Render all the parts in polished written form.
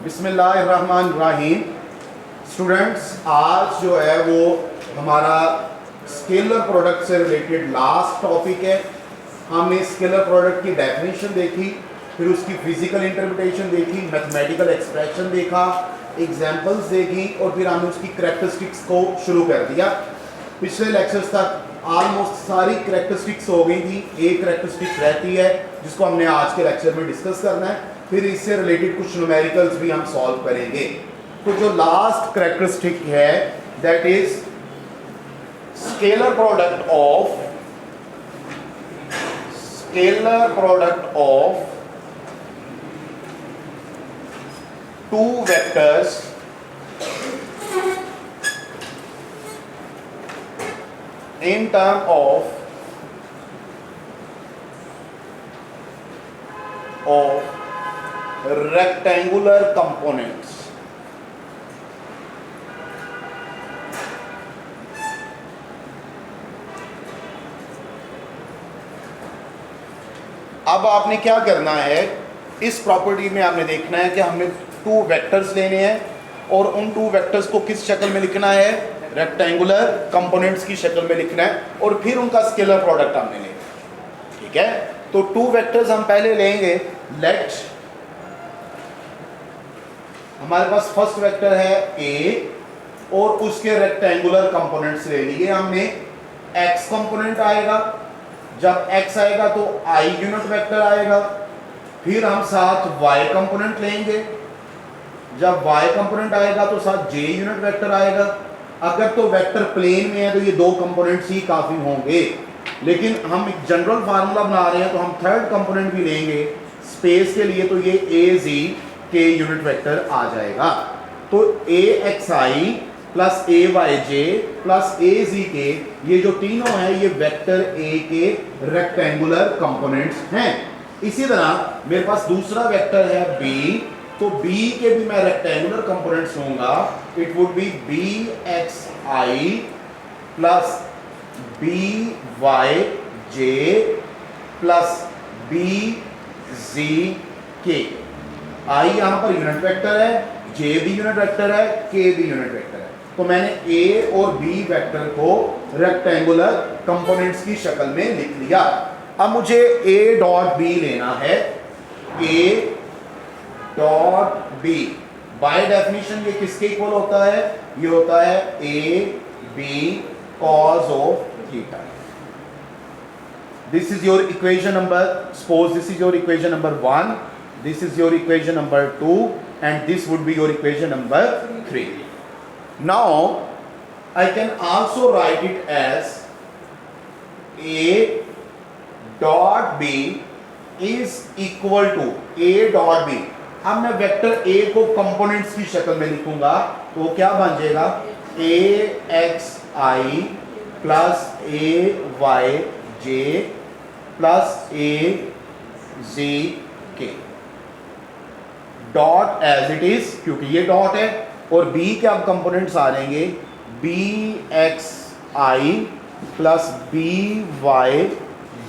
बिस्मिल्लाहिर्रहमानिर्रहीम। स्टूडेंट्स, आज जो है वो हमारा स्केलर प्रोडक्ट से रिलेटेड लास्ट टॉपिक है। हमने स्केलर प्रोडक्ट की डेफिनेशन देखी, फिर उसकी फिजिकल इंटरप्रिटेशन देखी, मैथमेटिकल एक्सप्रेशन देखा, एग्जाम्पल्स देखी और फिर हमने उसकी करैक्टरिस्टिक्स को शुरू कर दिया। पिछले लेक्चर्स तक ऑलमोस्ट सारी करैक्टरिस्टिक्स हो गई थी, एक करैक्टरिस्टिक्स रहती है जिसको हमने आज के लेक्चर में डिस्कस करना है। फिर इससे रिलेटेड कुछ न्यूमेरिकल्स भी हम सॉल्व करेंगे। तो जो लास्ट करैक्टरिस्टिक है that is scalar product of two vectors in term of rectangular components। अब आपने क्या करना है, इस प्रॉपर्टी में आपने देखना है कि हमने टू वेक्टर्स लेने हैं और उन टू वेक्टर्स को किस शक्ल में लिखना है, रेक्टेंगुलर कंपोनेंट्स की शक्ल में लिखना है और फिर उनका स्केलर प्रोडक्ट हमने लेना है। ठीक है, तो टू वेक्टर्स हम पहले लेंगे। लेट हमारे पास फर्स्ट वेक्टर है ए और उसके रेक्टेंगुलर कंपोनेंट्स ले लिए हमने। एक्स कंपोनेंट आएगा, जब एक्स आएगा तो आई यूनिट वेक्टर आएगा। फिर हम साथ वाई कंपोनेंट लेंगे, जब वाई कंपोनेंट आएगा तो साथ जे यूनिट वेक्टर आएगा। अगर तो वेक्टर प्लेन में है तो ये दो कंपोनेंट्स ही काफ़ी होंगे, लेकिन हम एक जनरल फार्मूला बना रहे हैं तो हम थर्ड कंपोनेंट भी लेंगे स्पेस के लिए, तो ये ए जी के यूनिट वेक्टर आ जाएगा। तो ए x i plus A y j plus A z k, ये जो तीनों हैं ये वेक्टर ए के रेक्टेंगुलर कंपोनेंट्स हैं। इसी तरह मेरे पास दूसरा वेक्टर है बी, तो B के भी मैं रेक्टेंगुलर कंपोनेंट्स लूंगा। It would be b x i plus B y j plus b ji k. I यहां पर यूनिट वेक्टर है, जे भी यूनिट वेक्टर है, के भी यूनिट वेक्टर है। तो मैंने ए और बी वेक्टर को रेक्टेंगुलर कंपोनेंट्स की शक्ल में लिख लिया। अब मुझे ए डॉट बी लेना है। A dot B by definition ये किसके इक्वल होता है, ये होता है A B cos of theta. This is your equation number, suppose this is your equation number 1, this is your equation number 2 and this would be your equation number 3। Now I can also write it as A dot B is equal to A dot B. अब मैं vector A को components की शक्ल में लिखूंगा तो क्या बन जाएगा, ए x i plus A y j plus A z के डॉट एज इट इज, क्योंकि ये डॉट है। और बी के अब कंपोनेंट्स आ जाएंगे B x i plus B y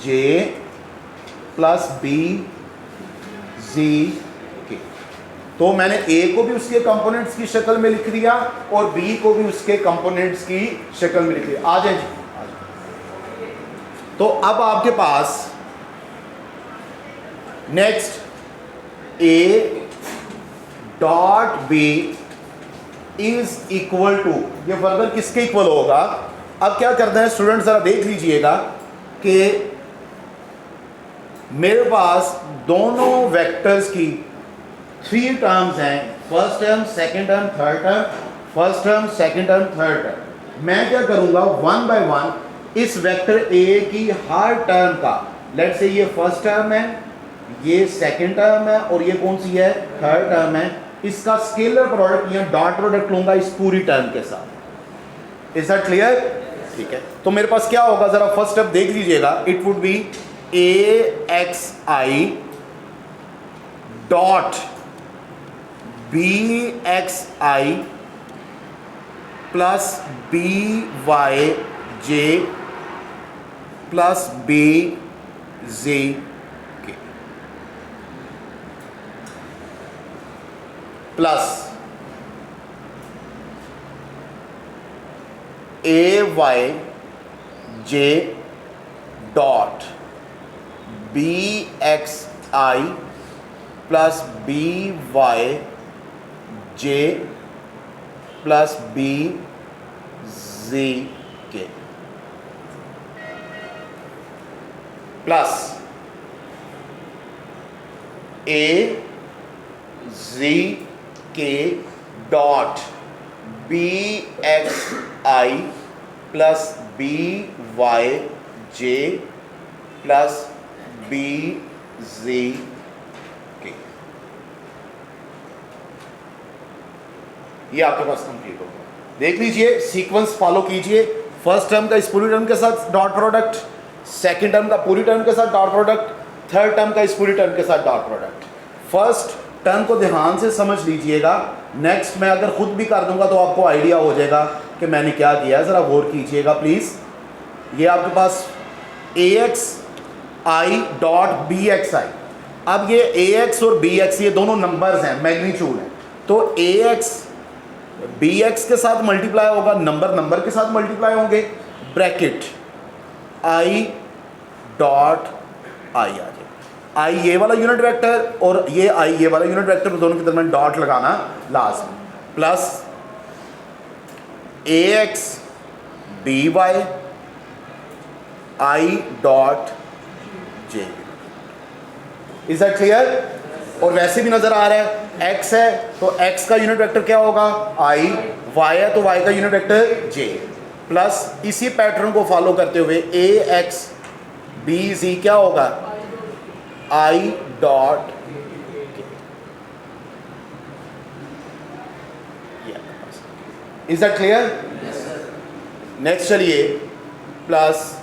j plus b जी। तो मैंने ए को भी उसके कंपोनेंट्स की शक्ल में लिख दिया और बी को भी उसके कंपोनेंट्स की शक्ल में लिख दिया। आ जाए जी, आ जाए। तो अब आपके पास next a dot B is equal to, ये फर्दर किसके इक्वल होगा। अब क्या करते हैं स्टूडेंट, जरा देख लीजिएगा कि मेरे पास दोनों वेक्टर्स की 3 टर्म्स हैं, first term, second term, third term, first term, second term, third term. मैं क्या करूंगा, 1 बाय 1 इस वेक्टर ए की हर टर्म का, लेट्स से ये फर्स्ट टर्म है, ये सेकंड टर्म है और ये कौन सी है, थर्ड टर्म है, इसका स्केलर प्रोडक्ट या डॉट प्रोडक्ट लूंगा इस पूरी टर्म के साथ। Is that clear? ठीक है, तो मेरे पास क्या होगा, जरा फर्स्ट स्टेप देख लीजिएगा। It would be a x i dot b x i plus B y j plus b ji k. Plus A y j dot b x i plus B y j plus b ji k plus A z के dot b x i plus B y j plus b ji k. ये आपके पास complete होगा। देख लीजिए, sequence follow कीजिए। First term का इस पूरी टर्म के साथ डॉट प्रोडक्ट, सेकंड टर्म का पूरी टर्म के साथ डॉट प्रोडक्ट, थर्ड टर्म का इस पूरी टर्म के साथ डॉट प्रोडक्ट। फर्स्ट टर्म को ध्यान से समझ लीजिएगा, नेक्स्ट मैं अगर खुद भी कर दूंगा तो आपको आइडिया हो जाएगा कि मैंने क्या किया है। ज़रा गौर कीजिएगा प्लीज़। ये आपके पास a x i dot b x i, अब ये ए एक्स और बी एक्स ये दोनों नंबर्स हैं, मैग्नीट्यूड है, तो ए एक्स बी एक्स के साथ मल्टीप्लाई होगा, नंबर नंबर के साथ मल्टीप्लाई होंगे, ब्रैकेट आई डॉट आई आ जाए। आई ये वाला यूनिट वेक्टर और ये आई ये वाला यूनिट वेक्टर, दोनों के दरमियान डॉट लगाना लास्ट में, plus A x B Y I dot J. Is that clear? और वैसे भी नजर आ रहा है x है तो x का यूनिट वेक्टर क्या होगा i, y है तो y का यूनिट वेक्टर j, प्लस इसी पैटर्न को फॉलो करते हुए a x b z क्या होगा i dot k। Is that clear? Next चलिए, प्लस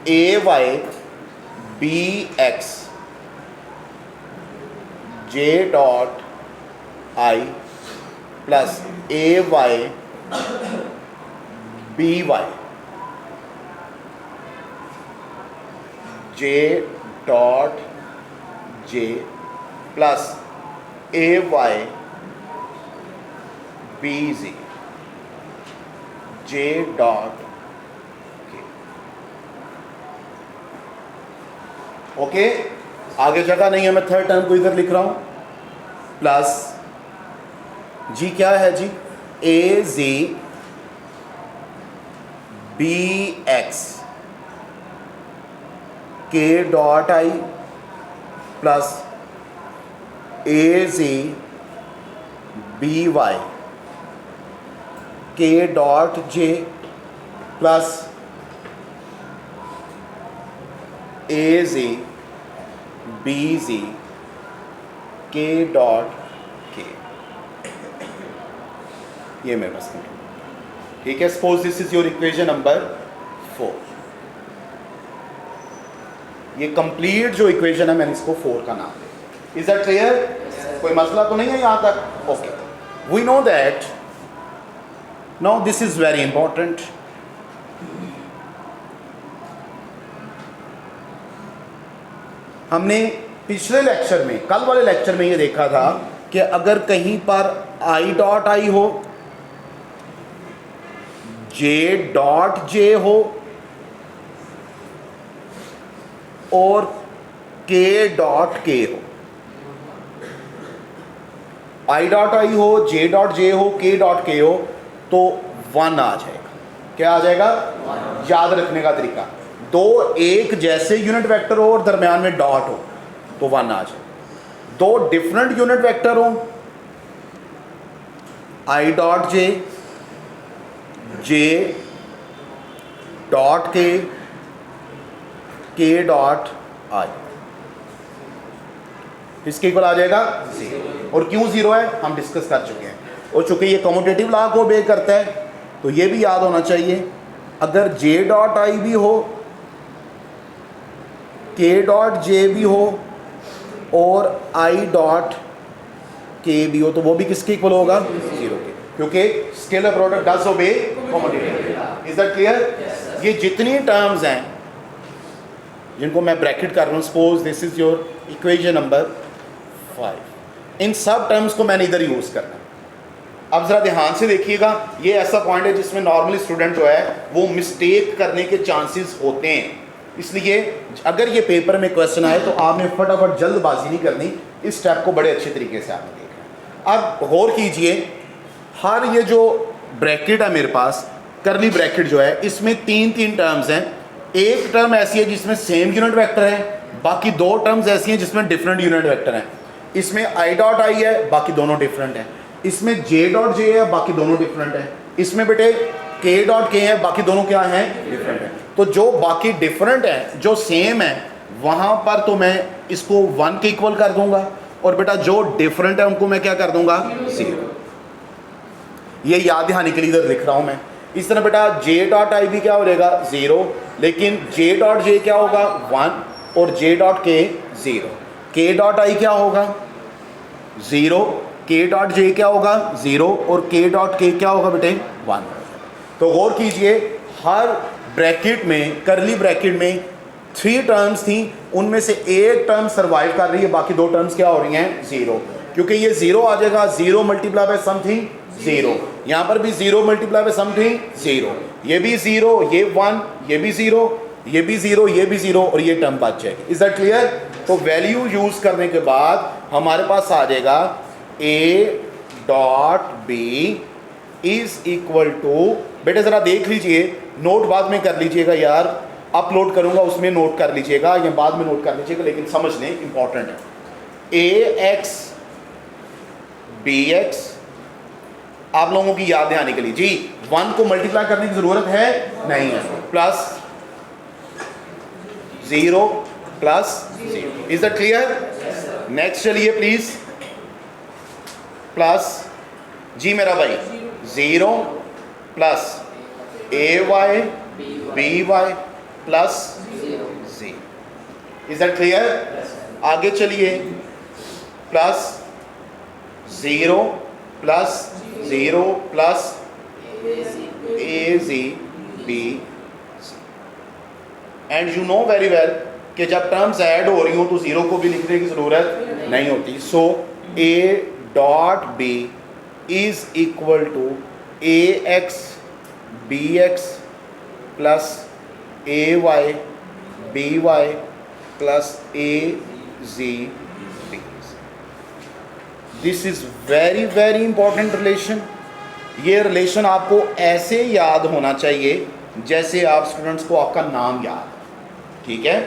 ए Y b x j dot आई प्लस ए Y B y j dot जे प्लस ए Y b z j dot k. Okay, आगे जगह नहीं है, मैं third term को इधर लिख रहा हूं, प्लस जी क्या है Z, A ji B X K dot I plus A ji B Y K dot J plus A ji B जी के डॉट के। ये मेरे पास ठीक है। Suppose this is your equation number 4। ये कंप्लीट जो इक्वेशन है मैंने इसको 4 का नाम दिया। Is that clear? कोई मसला तो नहीं है यहां तक? Okay, we know that now this is very important. हमने पिछले लेक्चर में, कल वाले लेक्चर में ये देखा था कि अगर कहीं पर आई डॉट आई हो, जे डॉट जे हो और के डॉट के हो, आई डॉट आई हो, जे डॉट जे हो, के डॉट के हो, तो 1 आ जाएगा। क्या आ जाएगा? याद रखने का तरीका, दो एक जैसे यूनिट वेक्टर हो और दरमियान में डॉट हो तो 1 आ जाए। दो डिफरेंट यूनिट वेक्टर हो, आई डॉट जे, जे डॉट के डॉट आई, इसके इक्वल आ जाएगा 0। और क्यों 0 है हम डिस्कस कर चुके हैं। और चूंकि ये कम्यूटेटिव लॉ को ओबे करता है तो ये भी याद होना चाहिए, अगर जे डॉट आई भी हो, के डॉट जे भी हो और आई डॉट के भी हो तो वो भी किसके इक्वल होगा? 0 के, क्योंकि scalar product does obey commutative. Is that clear? ये जितनी टर्म्स हैं जिनको मैं ब्रैकेट कर रहा हूँ, suppose this is your equation number 5। इन सब टर्म्स को मैंने इधर यूज़ करना है। अब ज़रा ध्यान से देखिएगा, ये ऐसा पॉइंट है जिसमें नॉर्मली स्टूडेंट जो है वो मिस्टेक करने के चांसेस होते हैं, इसलिए अगर ये पेपर में क्वेश्चन आए तो आपने फटाफट जल्दबाजी नहीं करनी, इस स्टेप को बड़े अच्छे तरीके से आपने देखना है। अब गौर कीजिए, हर ये जो ब्रैकेट है मेरे पास, करली ब्रैकेट जो है, इसमें तीन टर्म्स हैं। एक टर्म ऐसी है जिसमें सेम यूनिट वेक्टर है, बाकी दो टर्म्स ऐसी हैं जिसमें डिफरेंट यूनिट वेक्टर हैं। इसमें आई डॉट आई है, बाकी दोनों डिफरेंट हैं। इसमें जे डॉट जे है, बाकी दोनों डिफरेंट हैं। इसमें बेटे के डॉट के है, बाकी दोनों क्या हैं, डिफरेंट हैं। तो जो बाकी डिफरेंट है, जो सेम है, वहां पर तो मैं इसको 1 के इक्वल कर दूंगा, और बेटा जो डिफरेंट है उनको मैं क्या कर दूंगा, 0। ये याद दिहाने के लिए इधर लिख रहा हूं मैं। इस तरह बेटा जे डॉट आई भी क्या हो जाएगा, 0, लेकिन जे डॉट जे क्या होगा, 1, और जे डॉट के 0। के डॉट आई क्या होगा, 0, के डॉट जे क्या होगा, 0, और के डॉट के क्या होगा बेटे, 1। तो गौर कीजिए, हर ब्रैकेट में, करली ब्रैकेट में 3 टर्म्स थी, उनमें से एक टर्म सर्वाइव कर रही है, बाकी दो टर्म्स क्या हो रही हैं, 0। क्योंकि ये 0 आ जाएगा, 0 मल्टीप्लाई बाय समथिंग 0, यहाँ पर भी 0 मल्टीप्लाई बाय समथिंग 0, ये भी 0, ये 1, ये भी 0, ये भी 0, ये भी 0, और ये टर्म बच जाएगी। Is that clear? तो वैल्यू यूज करने के बाद हमारे पास आ जाएगा A dot B is equal to, बेटे जरा देख लीजिए, नोट बाद में कर लीजिएगा यार, अपलोड करूंगा उसमें नोट कर लीजिएगा या बाद में नोट कर लीजिएगा, लेकिन समझ लें इंपॉर्टेंट है। ए एक्स बी एक्स, आप लोगों की याद आने के लिए जी 1 को मल्टीप्लाई करने की जरूरत है नहीं है, plus 0 plus 0। Is that clear? Next चलिए प्लीज, प्लस जी मेरा भाई 0 plus A Y B Y plus 0। Is that clear? आगे चलिए, plus 0 plus 0 plus A ji B, and you know very well कि जब टर्म्स ऐड हो रही हो तो 0 को भी लिखने की ज़रूरत नहीं होती। So a dot B is equal to a x b x plus A Y B Y plus A ji b. This is very very important relation. ये रिलेशन आपको ऐसे याद होना चाहिए जैसे आप स्टूडेंट्स को आपका नाम याद, ठीक है?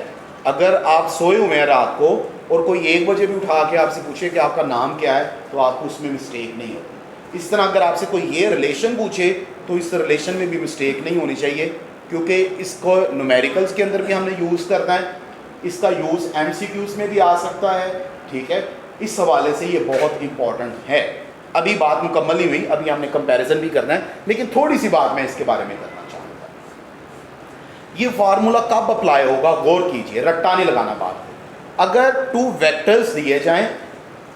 अगर आप सोए हुए हैं रात को और कोई 1 बजे भी उठा के आपसे पूछे कि आपका नाम क्या है, तो आपको उसमें मिस्टेक नहीं होती। इस तरह अगर आपसे कोई ये रिलेशन पूछे तो इस रिलेशन में भी मिस्टेक नहीं होनी चाहिए, क्योंकि इसको न्यूमेरिकल्स के अंदर भी हमने यूज़ करना है, इसका यूज़ MCQs में भी आ सकता है, ठीक है? इस हवाले से ये बहुत इंपॉर्टेंट है। अभी बात मुकम्मल नहीं हुई, अभी हमने कंपैरिजन भी करना है, लेकिन थोड़ी सी बात मैं इसके बारे में करना चाहूँगा। ये फार्मूला कब अप्लाई होगा, गौर कीजिए, रट्टा नहीं लगाना बात को। अगर 2 वेक्टर्स दिए जाएं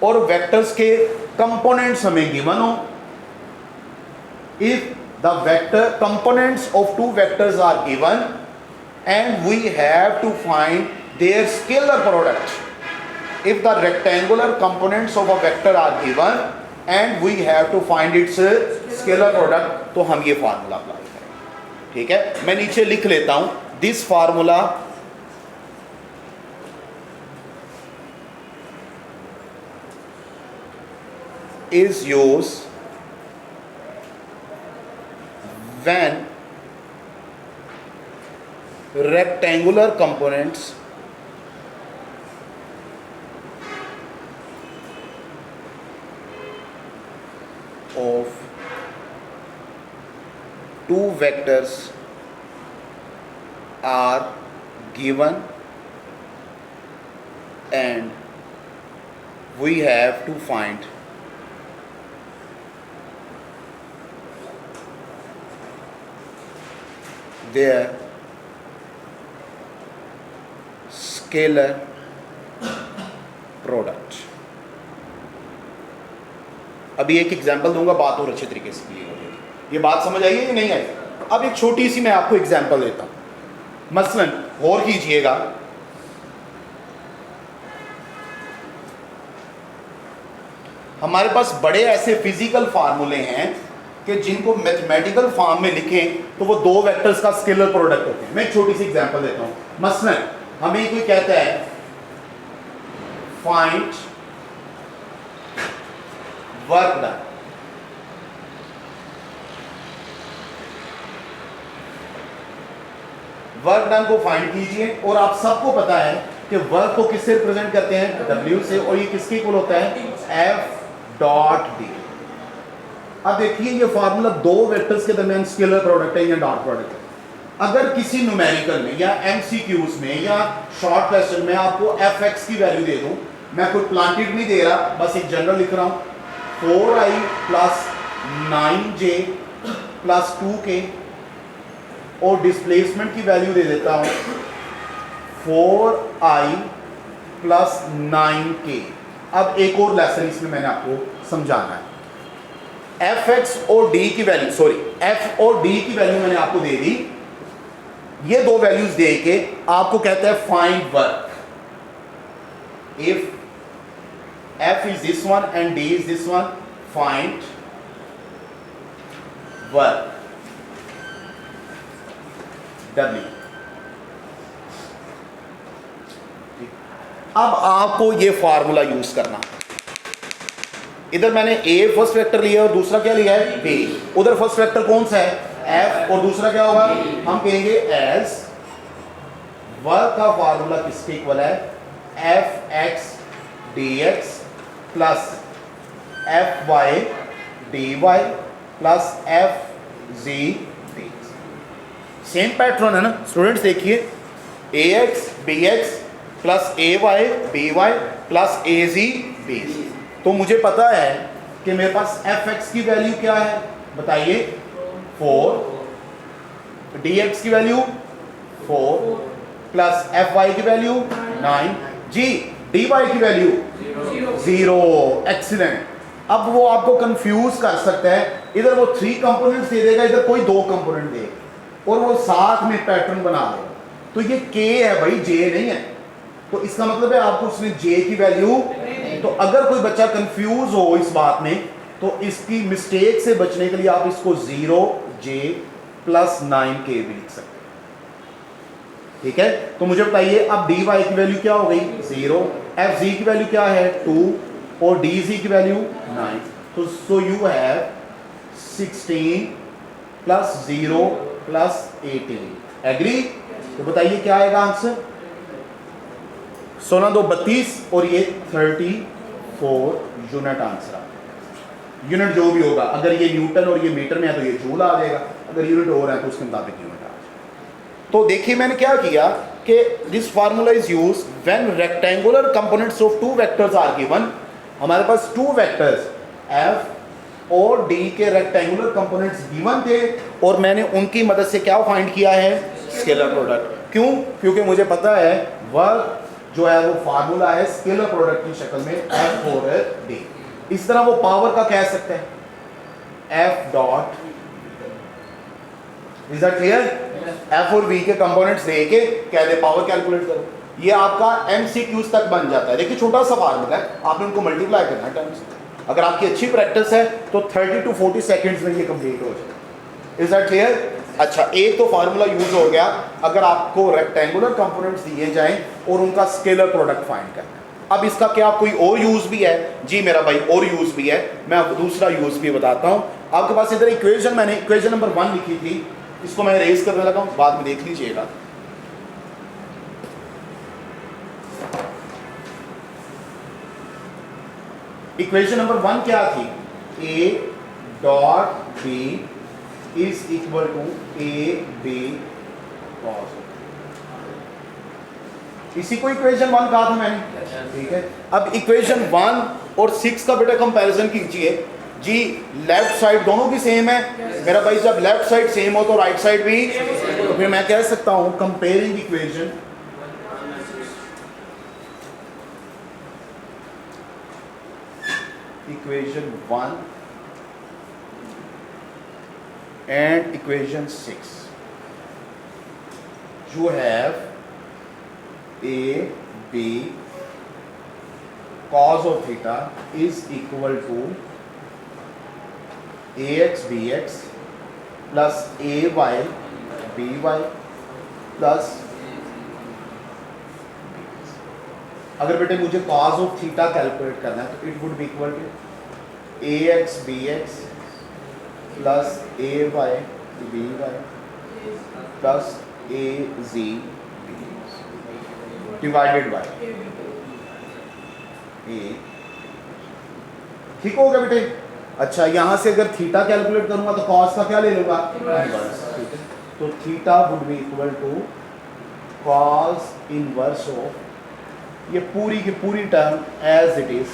और वेक्टर्स के कंपोनेंट्स हमें गिवन हो, if the vector components of 2 vectors are given and we have to find their scalar product, if the rectangular components of a vector are given and we have to find its scalar product, तो हम ये formula apply करें, ठीक है? मैं नीचे लिख लेता हूं, this formula is used when rectangular components of 2 vectors are given and we have to find their scalar product। अभी एक एग्जाम्पल दूंगा, बात और अच्छे तरीके से क्लियर हो जाएगी। ये बात समझ आई है या नहीं आई? अब एक छोटी सी मैं आपको एग्जाम्पल देता हूं। मसलन गौर कीजिएगा, हमारे पास बड़े ऐसे फिजिकल फार्मूले हैं कि जिनको मैथमेटिकल फॉर्म में लिखें तो वो दो वेक्टर्स का स्केलर प्रोडक्ट होते हैं। मैं एक छोटी सी एग्जांपल देता हूं। मसलन हमें कोई कहता है find work done, work done को फाइंड कीजिए, और आप सबको पता है कि वर्क को किससे रिप्रेजेंट करते हैं, W से, और ये किसके इक्वल होता है, F डॉट डी। अब देखिए ये फार्मूला दो वेक्टर्स के दरमियान स्केलर प्रोडक्ट है या डॉट प्रोडक्ट है। अगर किसी न्यूमेरिकल में या MCQs में या शॉर्ट क्वेश्चन में आपको fx की वैल्यू दे दूं, मैं कोई प्लांटेड नहीं दे रहा, बस एक जनरल लिख रहा हूं, 4i plus 9j plus 2k, और डिस्प्लेसमेंट की वैल्यू दे देता हूं 4i प्लस 9k। अब एक और लेसन इसमें मैंने आपको समझाना है। fx और d की वैल्यू, सॉरी f और d की वैल्यू मैंने आपको दे दी। ये दो वैल्यूज दे के आपको कहता है find work. If f is this one and d is this one, find work W। अब आपको ये फार्मूला यूज करना, इधर मैंने a फर्स्ट वेक्टर लिया और दूसरा क्या लिया है, b। उधर फर्स्ट वेक्टर कौन सा है, f, और दूसरा क्या होगा, हम कहेंगे एज वर्क का फार्मूला किसके इक्वल है, fx dx plus fy dy plus fz dx। Same pattern है ना स्टूडेंट्स, देखिए ax bx plus ay by plus az bz। तो मुझे पता है कि मेरे पास fx की वैल्यू क्या है, बताइए 4, dx की वैल्यू 4 प्लस fy की वैल्यू 9, जी dy की वैल्यू 0। एक्सीलेंट। अब वो आपको कंफ्यूज कर सकता है, इधर वो 3 कंपोनेंट्स दे देगा, इधर कोई 2 कंपोनेंट देगा, और वो साथ में पैटर्न बना देगा। तो ये k है भाई, j नहीं है। तो इसका मतलब है आपको उसने j की वैल्यू, तो अगर कोई बच्चा कंफ्यूज हो इस बात में, तो इसकी मिस्टेक से बचने के लिए आप इसको 0j प्लस 9k भी लिख सकते हैं। ठीक है, तो मुझे बताइए अब dy की वैल्यू क्या हो गई, 0, fz की वैल्यू क्या है 2, और dz की वैल्यू 9। तो so you have 16 plus 0 plus 18। Agree? तो बताइए क्या आएगा आंसर, 16 2 32, और ये 34 यूनिट आंसर आ जाएगा। यूनिट जो भी होगा, अगर ये न्यूटन और ये मीटर में है तो ये जूल आ जाएगा, अगर यूनिट हो रहा है तो उसके मुताबिक यूनिट आ जाएगा। तो देखिए मैंने क्या किया कि this formula is use when rectangular components of 2 vectors are given. हमारे पास 2 वेक्टर्स f और d के रेक्टेंगुलर कंपोनेंट्स गिवन थे, और मैंने उनकी मदद से क्या फाइंड किया है, स्केलर प्रोडक्ट। क्यों? क्योंकि मुझे पता है वर्क जो है वो फार्मूला है स्केलर प्रोडक्ट की शक्ल में f और d। इस तरह वो पावर का कह सकते हैं f dot, is that clear? f और v के कंपोनेंट्स दे के कह दे पावर कैलकुलेट करो, ये आपका MCQs तक बन जाता है। देखिए छोटा सा फार्मूला है, आपने उनको मल्टीप्लाई करना है टर्म्स। अगर आपकी अच्छी प्रैक्टिस है तो 30 to 40 सेकंड्स में ये कंप्लीट हो जाए। Is that clear? अच्छा, एक तो फार्मूला यूज हो गया अगर आपको रेक्टेंगुलर कंपोनेंट्स दिए जाएं और उनका स्केलर प्रोडक्ट फाइंड करना है। अब इसका क्या कोई और यूज भी है? जी मेरा भाई और यूज भी है, मैं अब दूसरा यूज भी बताता हूं। आपके पास इधर इक्वेशन, मैंने इक्वेशन नंबर 1 लिखी थी, इसको मैं रेज करने लगा हूं, बाद में देख लीजिएगा। इक्वेशन नंबर 1 क्या थी, a dot b is equal to a b cos। इसी को इक्वेशन 1 कहा था मैंने, ठीक है। अब इक्वेशन 1 और 6 का बेटा कंपैरिजन कीजिए जी। लेफ्ट साइड दोनों की सेम है मेरा भाई, जब लेफ्ट साइड सेम हो तो राइट साइड भी, तो फिर मैं कह सकता हूं comparing equation equation 1 and equation 6, you have a b cos of theta is equal to ax bx plus ay by plus अगर बेटे मुझे cos ऑफ थीटा कैलकुलेट करना है तो it would be equal to ax bx plus ay by plus az divided by a। ठीक हो गया बेटे। अच्छा यहां से अगर थीटा कैलकुलेट करूंगा तो cos का क्या ले लूंगा, इनवर्स। ठीक है, तो theta would be equal to cos inverse of ये पूरी की पूरी टर्म एज इट इज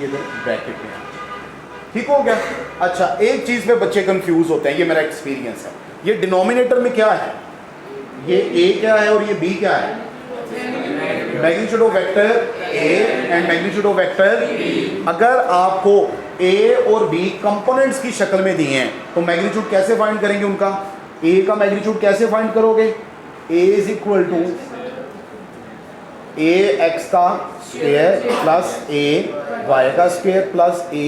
ये ब्रैकेट में। ठीक हो गया। अच्छा एक चीज पे बच्चे कंफ्यूज होते हैं, ये मेरा एक्सपीरियंस है। ये डिनोमिनेटर में क्या है, ये a क्या है और ये b क्या है, magnitude of vector a and magnitude of vector b। अगर आपको a और b कंपोनेंट्स की शक्ल में दिए हैं तो मैग्नीट्यूड कैसे फाइंड करेंगे उनका, a का मैग्नीट्यूड कैसे फाइंड करोगे, a is equal to a x का स्क्वायर प्लस a y का स्क्वायर प्लस a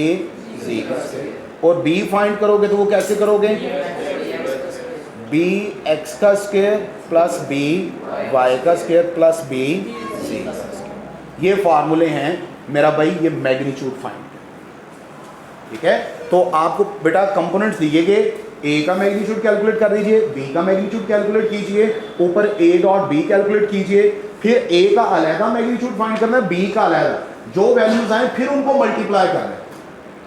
z का स्क्वायर। और b फाइंड करोगे तो वो कैसे करोगे, b x का स्क्वायर प्लस b y का स्क्वायर प्लस b z का स्क्वायर। ये फार्मूले हैं मेरा भाई, ये मैग्नीट्यूड फाइंड। ठीक है, तो आपको बेटा कंपोनेंट्स दिए गए, a का मैग्नीट्यूड कैलकुलेट कर दीजिए, b का मैग्नीट्यूड कैलकुलेट कीजिए, ऊपर a डॉट b कैलकुलेट कीजिए, फिर a का अलग मैग्नीट्यूड फाइंड करना है, b का अलग, जो वैल्यूज आए फिर उनको मल्टीप्लाई करना है।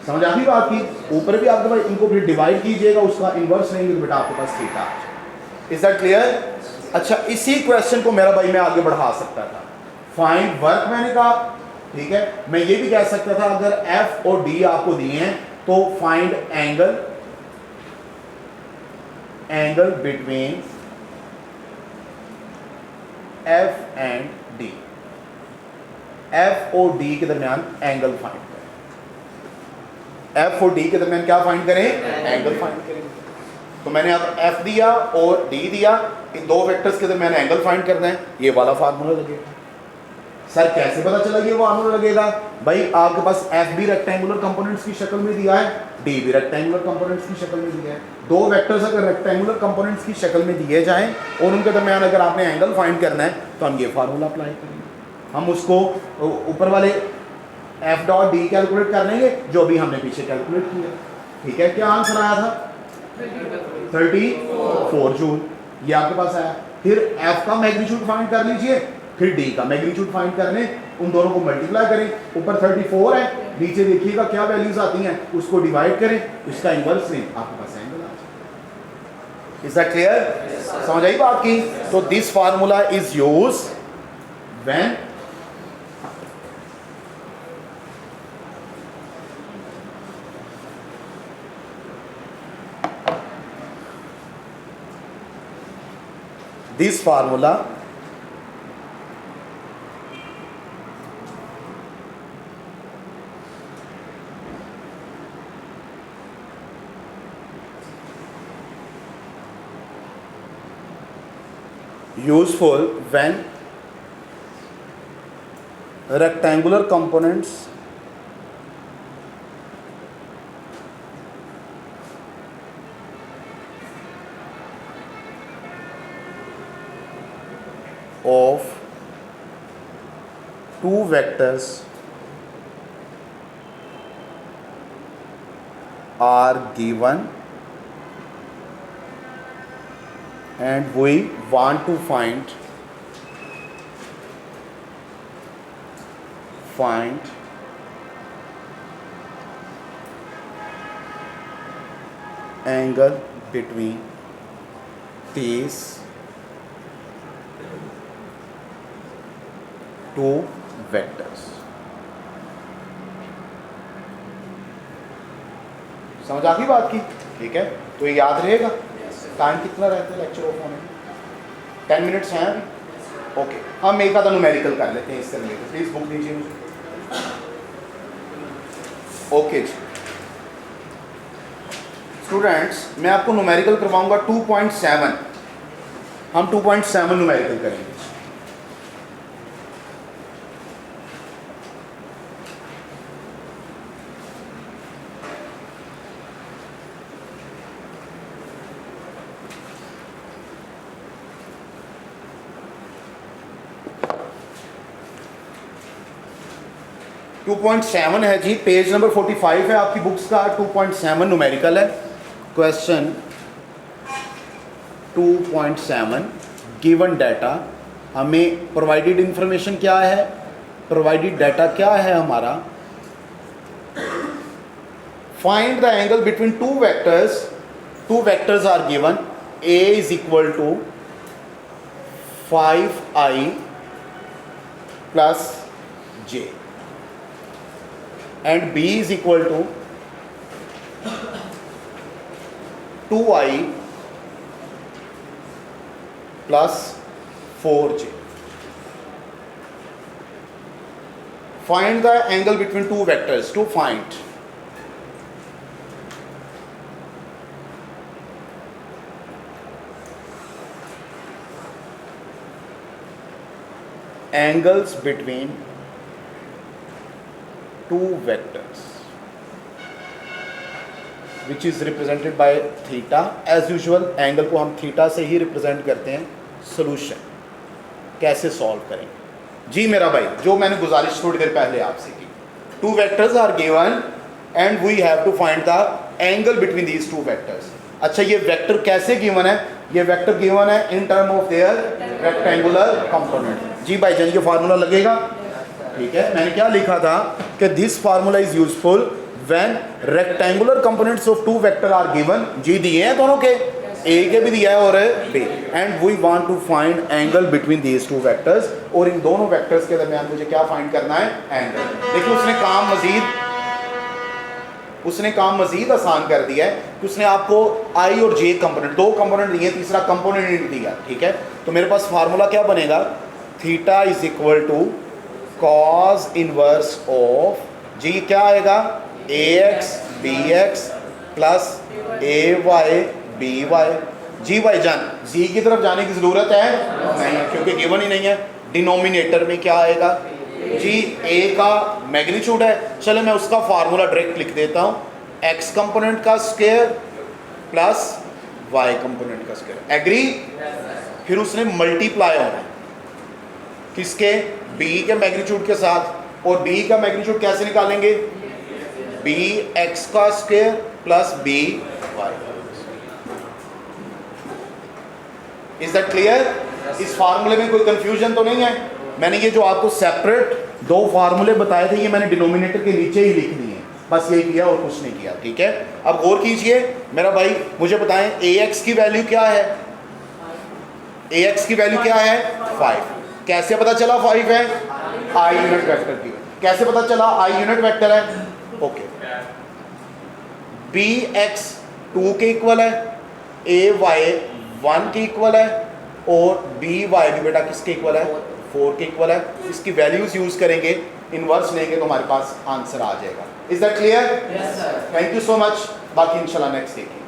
समझ आ गई बात की, ऊपर भी आपके पास इनको फिर डिवाइड कीजिएगा, उसका इनवर्स लेंगे तो बेटा आपके पास थीटा। Is that clear. अच्छा इसी क्वेश्चन को मेरा भाई मैं आगे बढ़ा सकता था, फाइंड वर्क मैंने कहा। ठीक है, मैं ये भी कह सकता था अगर f और d आपको दिए हैं तो find angle between f and d, f और d के दरमियान एंगल फाइंड करें। f और d के दरमियान क्या फाइंड करें, एंगल फाइंड करेंगे। तो मैंने अब f दिया और d दिया, इन दो वेक्टर्स के दरमियान एंगल फाइंड करना है, ये वाला फार्मूला लगेगा। सर कैसे पता चला ये फार्मूला लगेगा, भाई आपके पास f भी रेक्टेंगुलर कंपोनेंट्स की शक्ल में दिया है, d भी रेक्टेंगुलर कंपोनेंट्स की शक्ल में दिया है। दो वेक्टर्स अगर रेक्टेंगुलर कंपोनेंट्स की शक्ल में दिए जाएं और उनके दरमियान अगर आपने एंगल फाइंड करना है तो हम ये फार्मूला अप्लाई करेंगे। हम उसको ऊपर वाले f डॉट d कैलकुलेट कर लेंगे जो भी हमने पीछे कैलकुलेट किया। ठीक है, क्या आंसर आया था 34 जूल, ये आपके पास आया। फिर f का मैग्नीट्यूड फाइंड कर लीजिए, फिर d का मैग्नीट्यूड फाइंड करने, उन दोनों को मल्टीप्लाई करें, ऊपर 34 है, नीचे देखिएगा क्या वैल्यूज आती हैं, उसको डिवाइड करें, उसका इनवर्स लें, आपके पास एंगल आ जाए। इज दैट क्लियर, समझ आई बात की। तो this formula is use when this formula useful when rectangular components of two vectors are given and we want to find angle between these two vectors. समझ आ गई बात की। ठीक है, तो ये याद रहेगा। टाइम कितना रहता है लेक्चर ऑफ होने में, 10 मिनट्स हैं अभी। ओके, हम एक आधा न्यूमेरिकल कर लेते हैं इससे रिलेटेड, प्लीज बुक दीजिए मुझे। ओके जी स्टूडेंट्स, मैं आपको न्यूमेरिकल करवाऊंगा 2.7। हम 2.7 न्यूमेरिकल करेंगे। 2.7 है जी, पेज नंबर 45 है आपकी बुक्स का। 2.7 न्यूमेरिकल है। क्वेश्चन 2.7 गिवन डाटा, हमें प्रोवाइडेड इंफॉर्मेशन क्या है, प्रोवाइडेड डाटा क्या है हमारा। Find the angle between two vectors are given. A is equal to 5i plus j and b is equal to 2i plus 4j। Find the angle between two vectors. To find angles between two vectors which is represented by theta. As usual angle को हम theta से ही represent करते हैं। Solution कैसे solve करेंगे जी मेरा भाई, जो मैंने गुजारिश थोड़ी देर पहले आपसे की। Two vectors are given and we have to find the angle between these two vectors. अच्छा, ये वेक्टर कैसे गिवन है? ये वेक्टर गिवन है in term of their rectangular component. जी भाईजान, ये फार्मूला लगेगा? ठीक है, मैंने क्या लिखा था कि this formula is useful when rectangular components of two vector are given. जी दिए हैं दोनों के, ए के भी दिया है और B, and we want to find angle between these two vectors. और इन दोनों वेक्टर्स के दरमियान मुझे क्या फाइंड करना है? एंगल। देखिए उसने काम मजीद आसान कर दिया है कि उसने आपको आई और जे कंपोनेंट, दो कंपोनेंट दिए, तीसरा कंपोनेंट नहीं दिया। ठीक है, तो मेरे पास फार्मूला क्या बनेगा? Theta is equal to cos inverse of जी, क्या आएगा? A x b x plus A Y B y. जी भाई जान, जी की तरफ जाने की ज़रूरत है नहीं, क्योंकि गिवन ही नहीं है। डिनोमिनेटर में क्या आएगा जी? ए का मैग्नीट्यूड है। चले मैं उसका फार्मूला डायरेक्ट लिख देता हूँ। एक्स कंपोनेंट का स्क्वायर प्लस वाई कंपोनेंट का स्क्वायर। एग्री? फिर उसने मल्टीप्लाई होना है किसके? बी के मैग्नीट्यूड के साथ। और बी का मैग्नीट्यूड कैसे निकालेंगे? बी एक्स का square plus B Y. Is that clear? इस फार्मूले में कोई कंफ्यूजन तो नहीं है? मैंने ये जो आपको सेपरेट दो फार्मूले बताए थे, ये मैंने डिनोमिनेटर के नीचे ही लिख दिए, बस यही किया और कुछ नहीं किया। ठीक है, अब गौर कीजिए मेरा भाई, मुझे बताएं ए एक्स की वैल्यू क्या है? ए एक्स की वैल्यू क्या है? 5। कैसे पता चला 5 है? आई यूनिट वेक्टर की। कैसे पता चला? आई यूनिट वेक्टर है। ओके, बी एक्स 2 के इक्वल है, ए वाई 1 के इक्वल है, और बी वाई भी बेटा किसके इक्वल है? 4 के इक्वल है। इसकी वैल्यूज यूज करेंगे, इनवर्स लेंगे तो हमारे पास आंसर आ जाएगा। Is that clear? Yes sir. Thank you so much. बाकी इंशाल्लाह नेक्स्ट देखिए।